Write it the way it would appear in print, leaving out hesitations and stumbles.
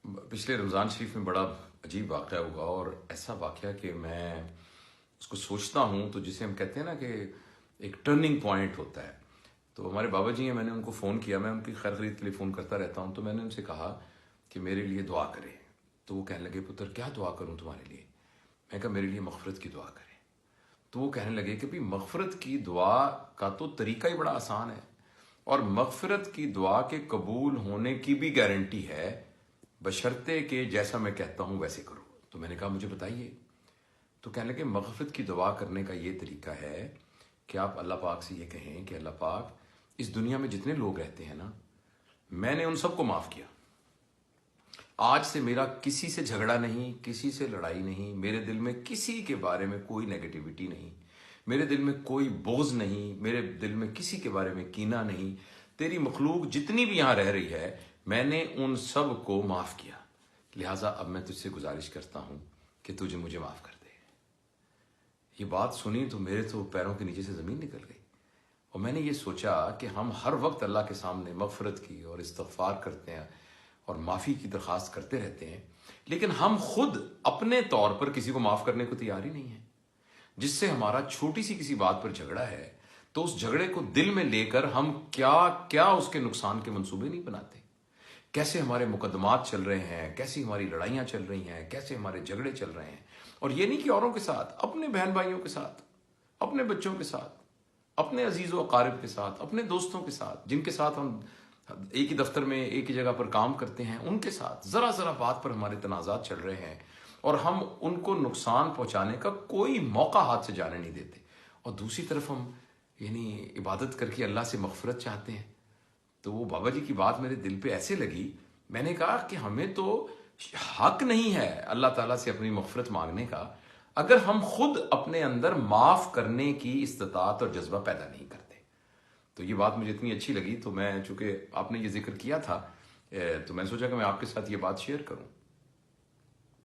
پچھلے رمضان شریف میں بڑا عجیب واقعہ ہوا، اور ایسا واقعہ کہ میں اس کو سوچتا ہوں تو جسے ہم کہتے ہیں نا کہ ایک ٹرننگ پوائنٹ ہوتا ہے۔ تو ہمارے بابا جی ہیں، میں نے ان کو فون کیا، میں ان کی خیر خرید کے لیے فون کرتا رہتا ہوں، تو میں نے ان سے کہا کہ میرے لیے دعا کرے۔ تو وہ کہنے لگے، پتر کیا دعا کروں تمہارے لیے؟ میں کہا میرے لیے مغفرت کی دعا کریں۔ تو وہ کہنے لگے کہ بھی مغفرت کی دعا کا تو طریقہ ہی بڑا آسان ہے، اور مغفرت کی دعا کے قبول ہونے کی بھی گارنٹی ہے، بشرطے کہ جیسا میں کہتا ہوں ویسے کرو۔ تو میں نے کہا مجھے بتائیے۔ تو کہنے لگے مغفرت کی دعا کرنے کا یہ طریقہ ہے کہ آپ اللہ پاک سے یہ کہیں کہ اللہ پاک، اس دنیا میں جتنے لوگ رہتے ہیں نا، میں نے ان سب کو معاف کیا۔ آج سے میرا کسی سے جھگڑا نہیں، کسی سے لڑائی نہیں، میرے دل میں کسی کے بارے میں کوئی نیگیٹیوٹی نہیں، میرے دل میں کوئی بغض نہیں، میرے دل میں کسی کے بارے میں کینہ نہیں۔ تیری مخلوق جتنی بھی یہاں رہ رہی ہے، میں نے ان سب کو معاف کیا، لہٰذا اب میں تجھ سے گزارش کرتا ہوں کہ تجھے مجھے معاف کر دے۔ یہ بات سنی تو میرے تو پیروں کے نیچے سے زمین نکل گئی، اور میں نے یہ سوچا کہ ہم ہر وقت اللہ کے سامنے مغفرت کی اور استغفار کرتے ہیں اور معافی کی درخواست کرتے رہتے ہیں، لیکن ہم خود اپنے طور پر کسی کو معاف کرنے کو تیار ہی نہیں ہیں۔ جس سے ہمارا چھوٹی سی کسی بات پر جھگڑا ہے تو اس جھگڑے کو دل میں لے کر ہم کیا کیا اس کے نقصان کے منصوبے نہیں بناتے، کیسے ہمارے مقدمات چل رہے ہیں، کیسی ہماری لڑائیاں چل رہی ہیں، کیسے ہمارے جھگڑے چل رہے ہیں۔ اور یہ نہیں کہ اوروں کے ساتھ، اپنے بہن بھائیوں کے ساتھ، اپنے بچوں کے ساتھ، اپنے عزیز و اقارب کے ساتھ، اپنے دوستوں کے ساتھ، جن کے ساتھ ہم ایک ہی دفتر میں ایک ہی جگہ پر کام کرتے ہیں، ان کے ساتھ ذرا ذرا بات پر ہمارے تنازعات چل رہے ہیں، اور ہم ان کو نقصان پہنچانے کا کوئی موقع ہاتھ سے جانے نہیں دیتے، اور دوسری طرف ہم عبادت کر کے اللہ سے مغفرت چاہتے ہیں۔ تو وہ بابا جی کی بات میرے دل پہ ایسے لگی، میں نے کہا کہ ہمیں تو حق نہیں ہے اللہ تعالیٰ سے اپنی مغفرت مانگنے کا اگر ہم خود اپنے اندر معاف کرنے کی استطاعت اور جذبہ پیدا نہیں کرتے۔ تو یہ بات مجھے اتنی اچھی لگی، تو میں چونکہ آپ نے یہ ذکر کیا تھا تو میں سوچا کہ میں آپ کے ساتھ یہ بات شیئر کروں۔